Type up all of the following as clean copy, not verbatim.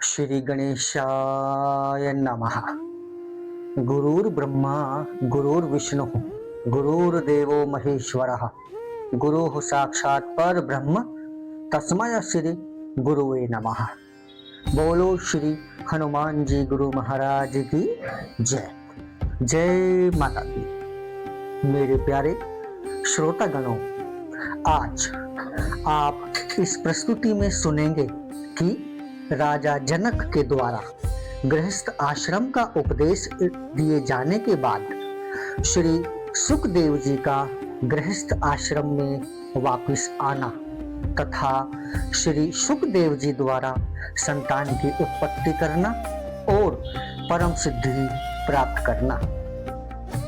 श्री गणेशाय नमः। गुरुर्ब्रह्मा गुरुर्विष्णु गुरुर्देवो महेश्वरः गुरुः साक्षात् परब्रह्म तस्मै श्री गुरुवे नमः। बोलो श्री हनुमान जी गुरु महाराज की जय। जय माता दी। मेरे प्यारे श्रोतागणों, आज आप इस प्रस्तुति में सुनेंगे कि राजा जनक के द्वारा गृहस्थ आश्रम का उपदेश दिए जाने के बाद श्री सुखदेव जी का गृहस्थ आश्रम में वापस आना तथा श्री सुखदेव जी द्वारा संतान की उत्पत्ति करना और परम सिद्धि प्राप्त करना।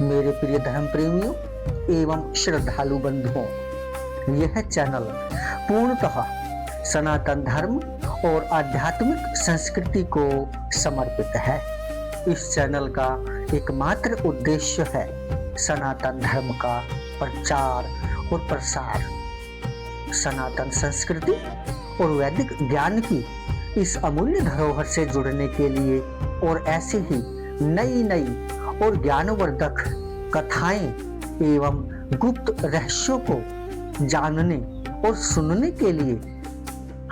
मेरे प्रिय धर्म प्रेमियों एवं श्रद्धालु बंधुओं, यह चैनल पूर्णतः सनातन धर्म और आध्यात्मिक संस्कृति को समर्पित है। इस चैनल का एकमात्र उद्देश्य है सनातन धर्म का प्रचार और प्रसार, सनातन संस्कृति और वैदिक ज्ञान की इस अमूल्य धरोहर से जुड़ने के लिए और ऐसे ही नई नई और ज्ञानवर्धक कथाएं एवं गुप्त रहस्यों को जानने और सुनने के लिए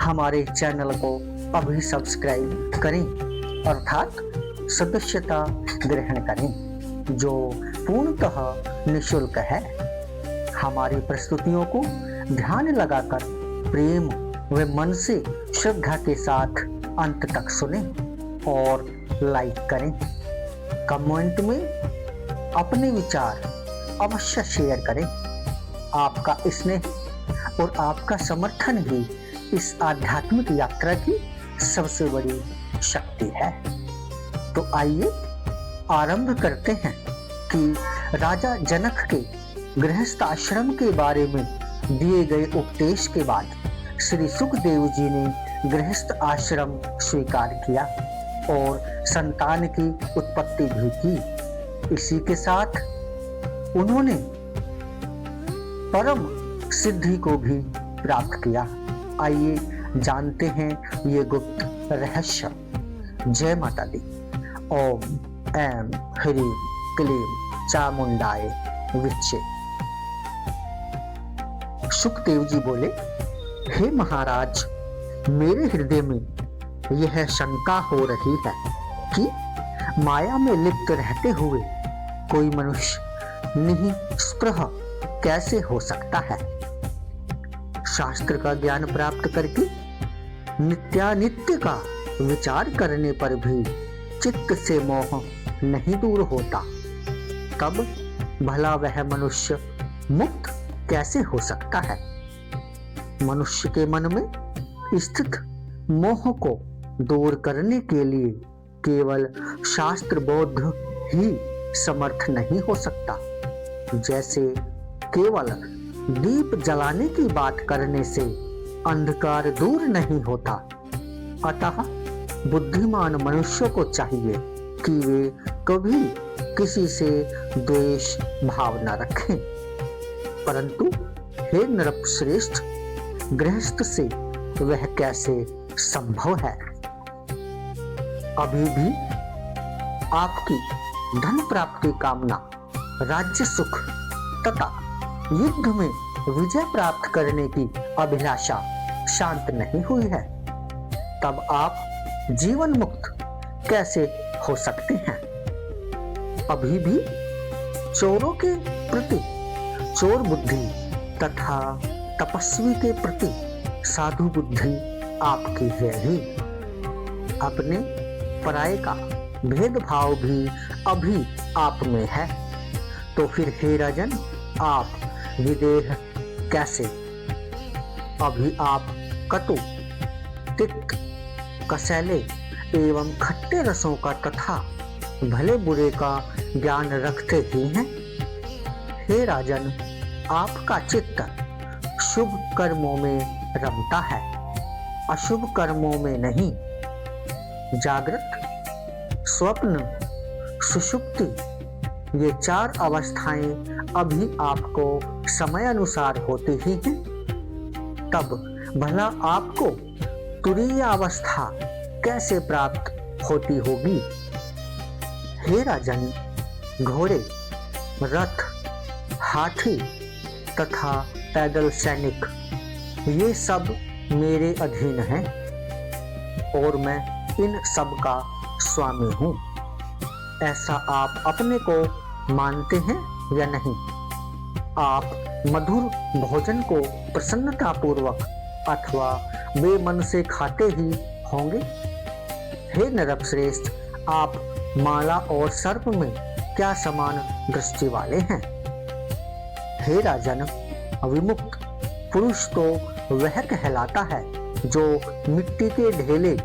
हमारे चैनल को अभी सब्सक्राइब करें, अर्थात सदस्यता ग्रहण करें, जो पूर्णतः निःशुल्क है। हमारी प्रस्तुतियों को ध्यान लगाकर प्रेम व मन से श्रद्धा के साथ अंत तक सुनें और लाइक करें। कमेंट में अपने विचार अवश्य शेयर करें। आपका स्नेह और आपका समर्थन ही इस आध्यात्मिक यात्रा की सबसे बड़ी शक्ति है। तो आइए आरंभ करते हैं कि राजा जनक के गृहस्थ आश्रम के बारे में दिए गए उपदेश के बाद श्री सुखदेव जी ने गृहस्थ आश्रम स्वीकार किया और संतान की उत्पत्ति भी की। इसी के साथ उन्होंने परम सिद्धि को भी प्राप्त किया। आइए जानते हैं ये गुप्त रहस्य। जय माता दी। ओम ऐं ह्रीं क्लीं चामुंडाय विच्चे। सुखदेव जी बोले, हे महाराज, मेरे हृदय में यह शंका हो रही है कि माया में लिप्त रहते हुए कोई मनुष्य निःस्पृह कैसे हो सकता है। शास्त्र का ज्ञान प्राप्त करके नित्यानित्य का विचार करने पर भी चित्त से मोह नहीं दूर होता, तब भला वह मनुष्य मुक्त कैसे हो सकता है। मनुष्य के मन में स्थित मोह को दूर करने के लिए केवल शास्त्र बोध ही समर्थ नहीं हो सकता। जैसे केवल दीप जलाने की बात करने से अंधकार दूर नहीं होता, अतः बुद्धिमान मनुष्यों को चाहिए कि वे कभी किसी से द्वेष भाव न रखें। परंतु हे नृपश्रेष्ठ, गृहस्थ से वह कैसे संभव है। अभी भी आपकी धन प्राप्ति कामना, राज्य सुख तथा युद्ध में विजय प्राप्त करने की अभिलाषा शांत नहीं हुई है, तब आप जीवन मुक्त कैसे हो सकते हैं। अभी भी चोरों के प्रति चोर बुद्धि तथा तपस्वी के प्रति साधु बुद्धि आपकी है ही। अपने पराये का भेदभाव भी अभी आप में है। तो फिर हे राजन, आप विदेह कैसे। अभी आप कटु, तिक्त, कसैले एवं खट्टे रसों का तथा भले बुरे का ज्ञान रखते ही हैं। हे राजन, आपका चित्त शुभ कर्मों में रमता है, अशुभ कर्मों में नहीं। जागृत, स्वप्न, सुषुप्ति ये चार अवस्थाएं अभी आपको समय अनुसार होती ही हैं। तब भला आपको तुरीय अवस्था कैसे प्राप्त होती होगी? हे राजन, घोड़े, रथ, हाथी तथा पैदल सैनिक ये सब मेरे अधीन हैं और मैं इन सब का स्वामी हूँ। ऐसा आप अपने को मानते हैं या नहीं? आप मधुर भोजन को प्रसन्नता पूर्वक अथवा बेमन से खाते ही होंगे। हे नरपश्रेष्ठ, आप माला और सर्प में क्या समान दृष्टि वाले हैं? हे राजन, विमुक्त पुरुष तो वह कहलाता है जो मिट्टी के ढेले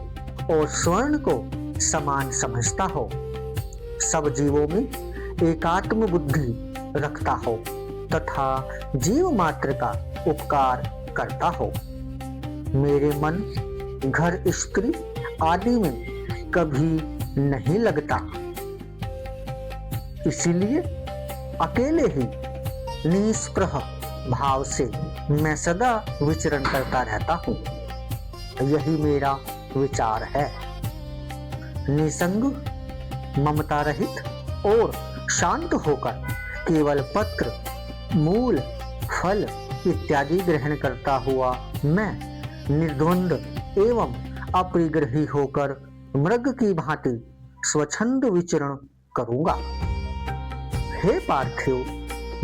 और स्वर्ण को समान समझता हो, सब जीवों में एकात्म बुद्धि रखता हो तथा जीव मात्र का उपकार करता हो। मेरे मन घर, स्त्री आदि में कभी नहीं लगता, इसीलिए अकेले ही निष्प्रह भाव से मैं सदा विचरण करता रहता हूँ। यही मेरा विचार है। निसंग, ममता रहित और शांत होकर केवल पत्र, मूल, फल इत्यादि ग्रहण करता हुआ मैं निर्द्वंद एवं अपरिग्रही होकर मृग की भांति स्वच्छंद विचरण करूंगा। हे पार्थिव,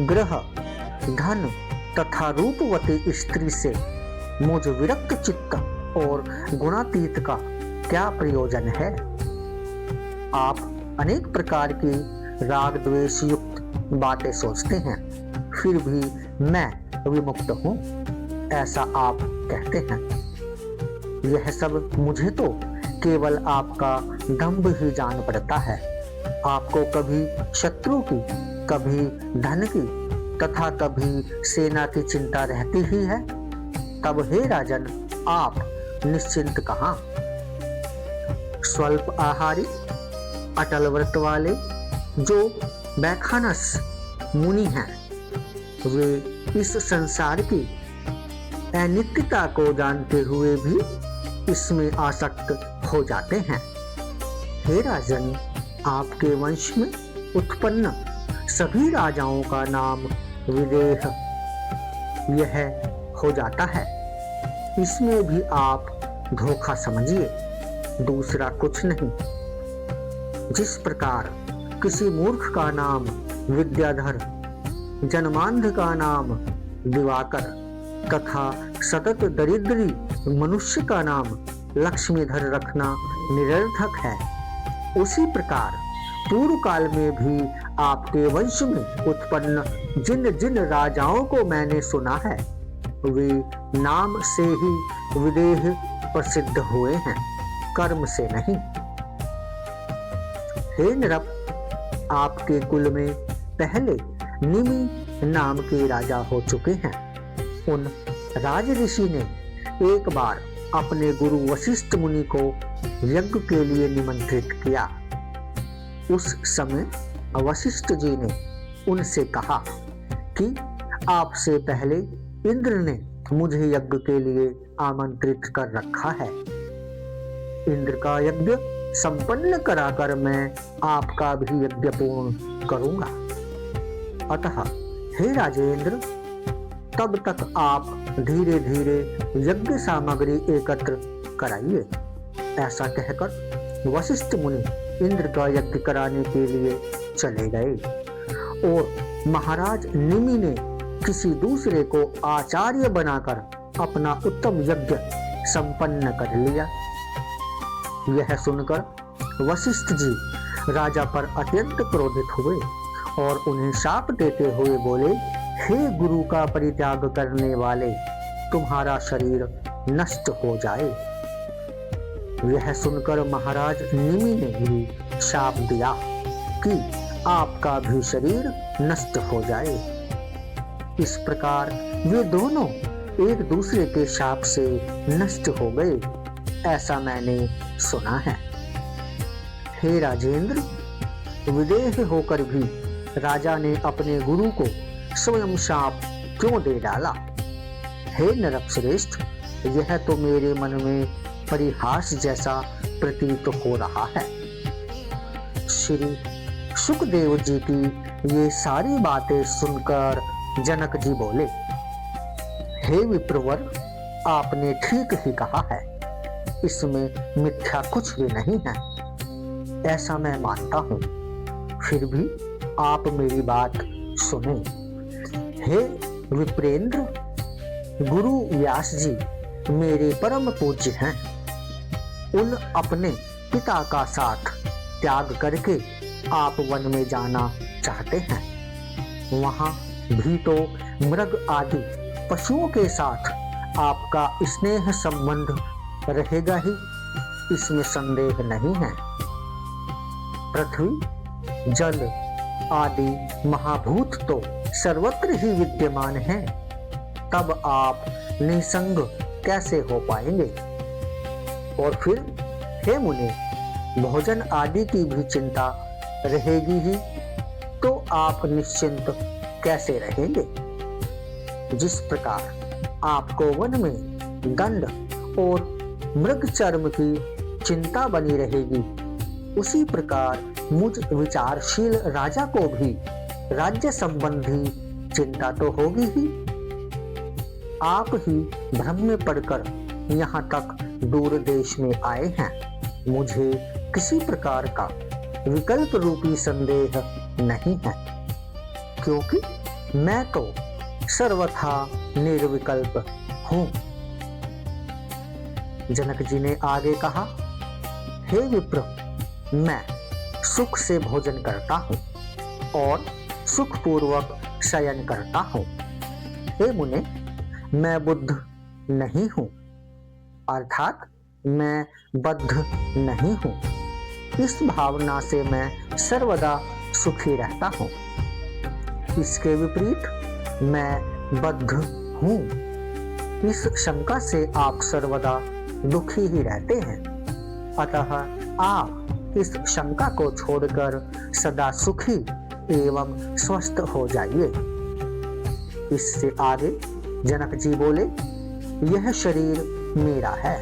ग्रह, धन तथा रूपवती स्त्री से मुझ विरक्त चित्त और गुणातीत का क्या प्रयोजन है? आप अनेक प्रकार की राग द्वेष युक्त बातें सोचते हैं, फिर भी मैं विमुक्त हूँ ऐसा आप कहते हैं। यह सब मुझे तो केवल आपका दंभ ही जान पड़ता है। आपको कभी शत्रु की, कभी धन की तथा कभी सेना की चिंता रहती ही है। तब हे राजन, आप निश्चिंत कहाँ? स्वल्प आहारी, अटल व्रत वाले जो बैखानस मुनि हैं, वे इस संसार की अनित्यता को जानते हुए भी इसमें आसक्त हो जाते हैं। हे राजन, आपके वंश में उत्पन्न सभी राजाओं का नाम विदेह यह हो जाता है। इसमें भी आप धोखा समझिए, दूसरा कुछ नहीं। जिस प्रकार किसी मूर्ख का नाम विद्याधर, जन्मांध का नाम दिवाकर तथा सतत दरिद्री मनुष्य का नाम लक्ष्मीधर रखना निरर्थक है, उसी प्रकार पूर्व काल में भी आपके वंश में उत्पन्न जिन जिन राजाओं को मैंने सुना है, वे नाम से ही विदेह प्रसिद्ध हुए हैं, कर्म से नहीं। हे नरप, आपके कुल में पहले निमि नाम के राजा हो चुके हैं। उन राज ऋषि ने एक बार अपने गुरु वशिष्ठ मुनि को यज्ञ के लिए निमंत्रित किया। उस समय वशिष्ठ जी ने उनसे कहा कि आपसे पहले इंद्र ने मुझे यज्ञ के लिए आमंत्रित कर रखा है। इंद्र का यज्ञ संपन्न कराकर मैं आपका भी यज्ञ पूर्ण करूंगा। अतः हे राजेंद्र, तब तक आप धीरे धीरे यज्ञ सामग्री एकत्र कराइए। ऐसा कहकर वशिष्ठ मुनि इंद्र का यज्ञ कराने के लिए चले गए और महाराज निमि ने किसी दूसरे को आचार्य बनाकर अपना उत्तम यज्ञ संपन्न कर लिया। यह सुनकर वशिष्ठ जी राजा पर अत्यंत क्रोधित हुए और उन्हें शाप देते हुए बोले, हे गुरु का परित्याग करने वाले, तुम्हारा शरीर नष्ट हो जाए। यह सुनकर महाराज निमि ने भी शाप दिया कि आपका भी शरीर नष्ट हो जाए। इस प्रकार वे दोनों एक दूसरे के शाप से नष्ट हो गए, ऐसा मैंने सुना है। हे राजेंद्र, विदेह होकर भी राजा ने अपने गुरु को स्वयं शाप क्यों दे डाला? हे नरक श्रेष्ठ, यह तो मेरे मन में परिहास जैसा प्रतीत हो रहा है। श्री सुखदेव जी की ये सारी बातें सुनकर जनक जी बोले, हे विप्रवर, आपने ठीक ही कहा है, इसमें मिथ्या कुछ भी नहीं है, ऐसा मैं मानता हूं। फिर भी आप मेरी बात सुने। हे विप्रेंद्र, गुरु व्यास जी मेरे परम पूज्य हैं। उन अपने पिता का साथ त्याग करके आप वन में जाना चाहते हैं। वहां भी तो मृग आदि पशुओं के साथ आपका स्नेह संबंध रहेगा ही, इसमें संदेह नहीं है। पृथ्वी, जल आदि महाभूत तो सर्वत्र ही विद्यमान हैं, तब आप निसंग कैसे हो पाएंगे? और फिर हे मुने, भोजन आदि की भी चिंता रहेगी ही, तो आप निश्चिंत कैसे रहेंगे? जिस प्रकार आपको वन में दंड और मृग चर्म की चिंता बनी रहेगी, उसी प्रकार मुझ विचारशील राजा को भी राज्य संबंधी चिंता तो होगी ही। आप ही भ्रम में पड़कर यहाँ तक दूर देश में आए हैं। मुझे किसी प्रकार का विकल्प रूपी संदेह नहीं है, क्योंकि मैं तो सर्वथा निर्विकल्प हूं। जनक जी ने आगे कहा, हे विप्र, मैं सुख से भोजन करता हूं और सुखपूर्वक शयन करता हूं। हे मुने, मैं बुद्ध नहीं हूं, अर्थात मैं बद्ध नहीं हूं। इस भावना से मैं सर्वदा सुखी रहता हूं। इसके विपरीत मैं बद्ध हूं, इस शंका से आप सर्वदा दुखी ही रहते हैं। अतः आप इस शंका को छोड़कर सदा सुखी एवं स्वस्थ हो जाइए। इससे आगे जनक जी बोले, यह शरीर मेरा है,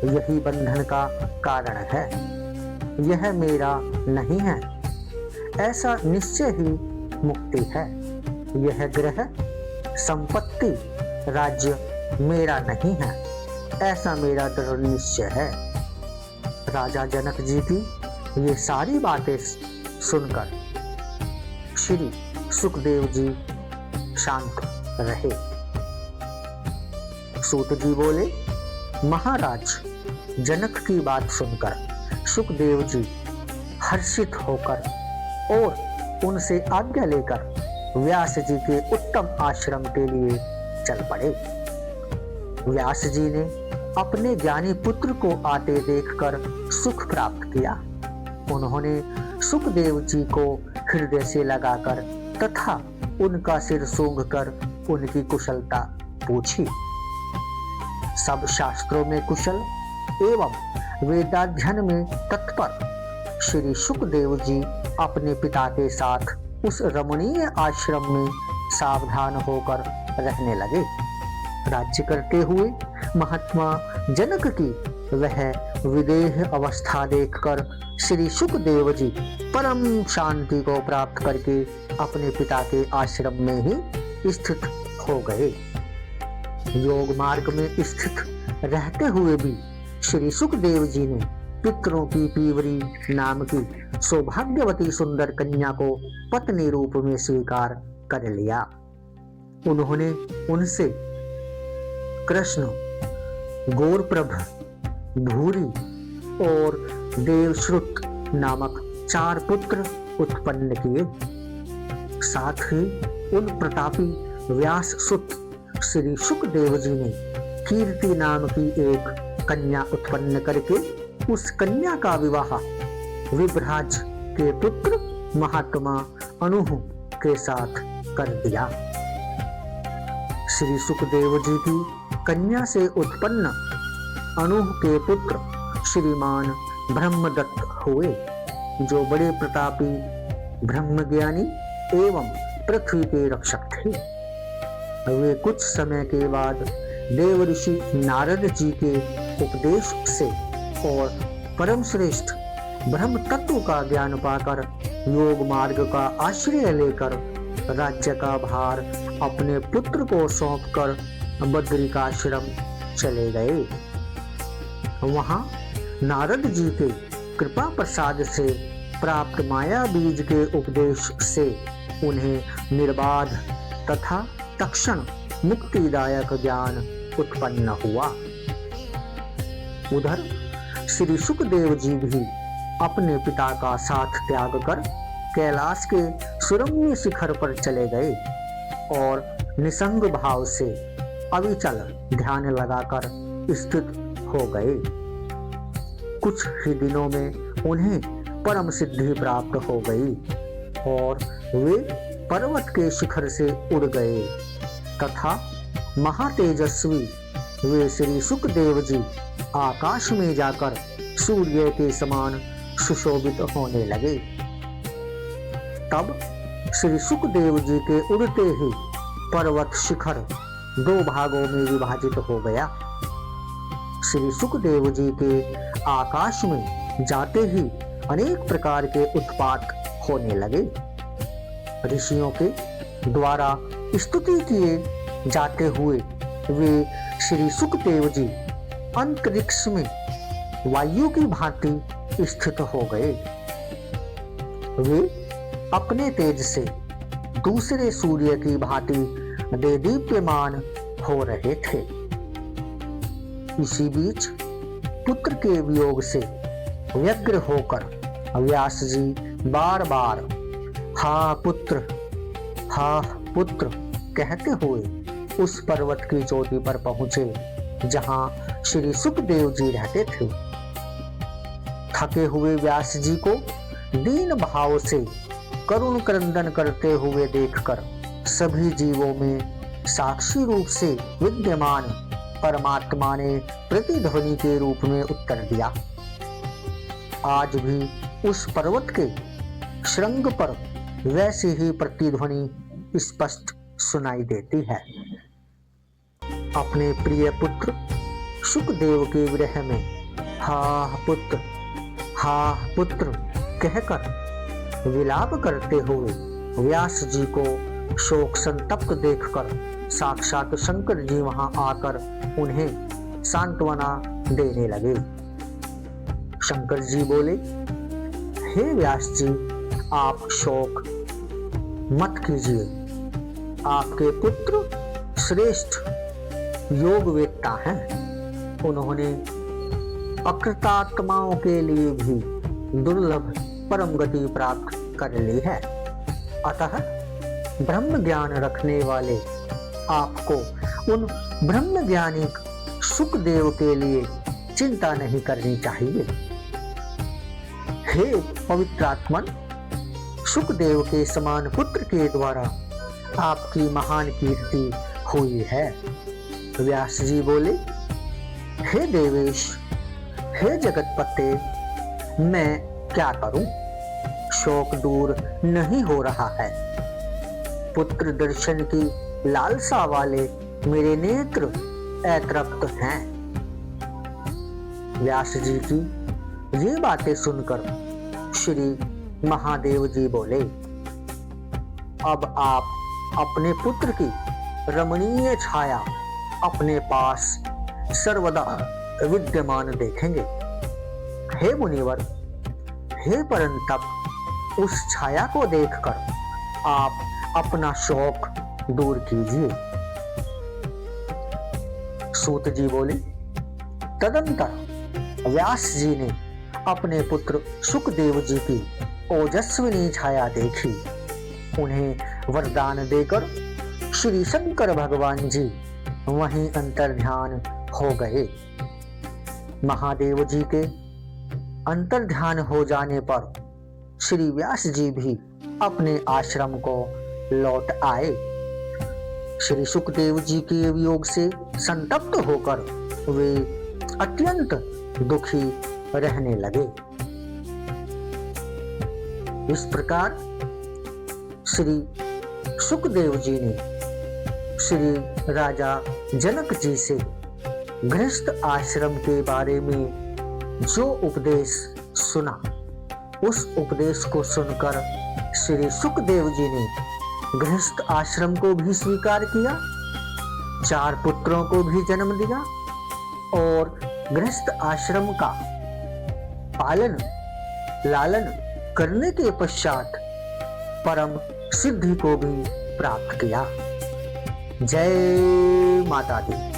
यही बंधन का कारण है, यह मेरा नहीं है, ऐसा निश्चय ही मुक्ति है। यह ग्रह, संपत्ति, राज्य मेरा नहीं है, ऐसा मेरा दृढ़ निश्चय है। राजा जनक जी की ये सारी बातें सुनकर श्री सुखदेव जी शांत रहे। सूत जी बोले, महाराज, जनक की बात सुनकर सुखदेव जी हर्षित होकर और उनसे आज्ञा लेकर व्यास जी के उत्तम आश्रम के लिए चल पड़े। व्यास जी ने अपने ज्ञानी पुत्र को आते देखकर सुख प्राप्त किया। उन्होंने सुखदेव जी को हृदय से लगाकर तथा उनका सिर सूंघकर उनकी कुशलता पूछी। सब शास्त्रों में कुशल एवं वेदाध्ययन में तत्पर श्री सुखदेव जी अपने पिता के साथ उस रमणीय आश्रम में सावधान होकर रहने लगे। राज्य करते हुए महात्मा जनक की वह विदेह अवस्था देखकर श्री सुखदेव जी परम शांति को प्राप्त करके अपने पिता के आश्रम में ही स्थित हो गए। योग मार्ग में स्थित रहते हुए भी श्री सुखदेव जी ने पितरों की पीवरी नाम की सौभाग्यवती सुंदर कन्या को पत्नी रूप में स्वीकार कर लिया। उन्होंने उनसे कृष्ण, गौरप्रभ, भूरी और देवश्रुत नामक 4 पुत्र उत्पन्न किए। साथ ही उन प्रतापी व्यास सुत श्री सुखदेव जी ने कीर्ति नाम की एक कन्या उत्पन्न करके उस कन्या का विवाह विभ्राज के पुत्र महात्मा अनु के साथ कर दिया। श्री सुखदेव जी की कन्या से उत्पन्न अनु के पुत्र श्रीमान ब्रह्मदत्त हुए, जो बड़े प्रतापी ब्रह्मज्ञानी एवं पृथ्वी के रक्षक थे। वे कुछ समय के बाद देव ऋषि नारद जी के उपदेश से और परम श्रेष्ठ ब्रह्म तत्व का ज्ञान पाकर योग मार्ग का आश्रय लेकर राज्य का भार अपने पुत्र को सौंपकर बद्रिकाश्रम चले गए। वहां नारद जी के कृपा प्रसाद से प्राप्त माया बीज के उपदेश से उन्हें निर्बाध तथा तत्क्षण मुक्तिदायक ज्ञान उत्पन्न हुआ। उधर श्री सुखदेव जी भी अपने पिता का साथ त्याग कर कैलाश के सुरम्य शिखर पर चले गए और निसंग भाव से अविचल ध्यान लगाकर स्थित हो गए। कुछ ही दिनों में उन्हें परम सिद्धि प्राप्त हो गई और वे पर्वत के शिखर से उड़ गए तथा महातेजस्वी वे श्री सुखदेव जी आकाश में जाकर सूर्य के समान सुशोभित होने लगे। तब श्री सुखदेव जी के उड़ते ही पर्वत शिखर दो भागों में विभाजित हो गया। श्री सुखदेव जी के आकाश में जाते ही अनेक प्रकार के उत्पात होने लगे। ऋषियों के द्वारा स्तुति किए जाते हुए वे श्री सुखदेव जी अंतरिक्ष में वायु की भांति स्थित हो गए। वे अपने तेज से दूसरे सूर्य की भांति देदीप्यमान हो रहे थे। इसी बीच पुत्र के वियोग से व्यग्र होकर व्यास जी बार बार हा पुत्र कहते हुए उस पर्वत की चोटी पर पहुंचे जहां श्री सुखदेव जी रहते थे। थके हुए व्यास जी को दीन भाव से करुण क्रंदन करते हुए देखकर सभी जीवों में साक्षी रूप से विद्यमान परमात्मा ने प्रतिध्वनि के रूप में उत्तर दिया। आज भी उस पर्वत के श्रृंग पर वैसी ही प्रतिध्वनि स्पष्ट सुनाई देती है। अपने प्रिय पुत्र सुखदेव के विरह में हा पुत्र कहकर विलाप करते हुए व्यास जी को शोक संतप्त देखकर साक्षात शंकर जी वहां आकर उन्हें सांत्वना देने लगे। शंकर जी बोले, हे व्यास जी, आप शोक मत कीजिए। आपके पुत्र श्रेष्ठ योगवेत्ता हैं। उन्होंने अकृतात्माओं के लिए भी दुर्लभ परम गति प्राप्त कर ली है। अतः ब्रह्म ज्ञान रखने वाले आपको उन ब्रह्म ज्ञानी सुखदेव के लिए चिंता नहीं करनी चाहिए। हे पवित्रात्मन, सुखदेव के समान पुत्र के द्वारा आपकी महान कीर्ति हुई है। व्यास जी बोले, हे देवेश, हे जगतपते, मैं क्या करूं? शोक दूर नहीं हो रहा है। पुत्र दर्शन की लालसा वाले मेरे नेत्र अतृप्त हैं। व्यास जी की ये बातें सुनकर श्री महादेव जी बोले, अब आप अपने पुत्र की रमणीय छाया अपने पास सर्वदा विद्यमान देखेंगे। हे मुनिवर, हे परंतप, उस छाया को देखकर आप अपना शोक दूर कीजिए। सूत जी बोले, तदंतर व्यास जी ने अपने पुत्र सुखदेव जी की ओजस्विनी छाया देखी। उन्हें वरदान देकर श्री शंकर भगवान जी वहीं अंतर्ध्यान हो गए। महादेव जी के अंतर्ध्यान हो जाने पर श्री व्यास जी भी अपने आश्रम को लौट आए। श्री सुखदेव जी के वियोग से संतप्त होकर वे अत्यंत दुखी रहने लगे। इस प्रकार श्री सुखदेव जी ने श्री राजा जनक जी से गृहस्थ आश्रम के बारे में जो उपदेश सुना, उस उपदेश को सुनकर श्री सुखदेव जी ने गृहस्थ आश्रम को भी स्वीकार किया, 4 पुत्रों को भी जन्म दिया और गृहस्थ आश्रम का पालन लालन करने के पश्चात परम सिद्धि को भी प्राप्त किया। जय माता दी।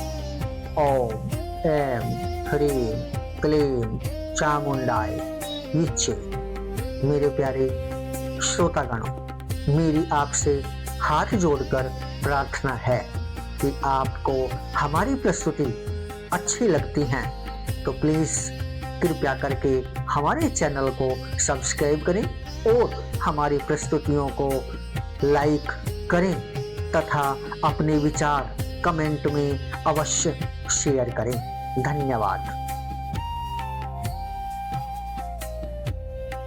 ओम ऐं ह्रीं क्लीं चामुंडाय विच्चे। मेरे प्यारे श्रोतागणों, मेरी आपसे हाथ जोड़कर प्रार्थना है कि आपको हमारी प्रस्तुति अच्छी लगती हैं तो प्लीज कृपया करके हमारे चैनल को सब्सक्राइब करें और हमारी प्रस्तुतियों को लाइक करें तथा अपने विचार कमेंट में अवश्य शेयर करें। धन्यवाद।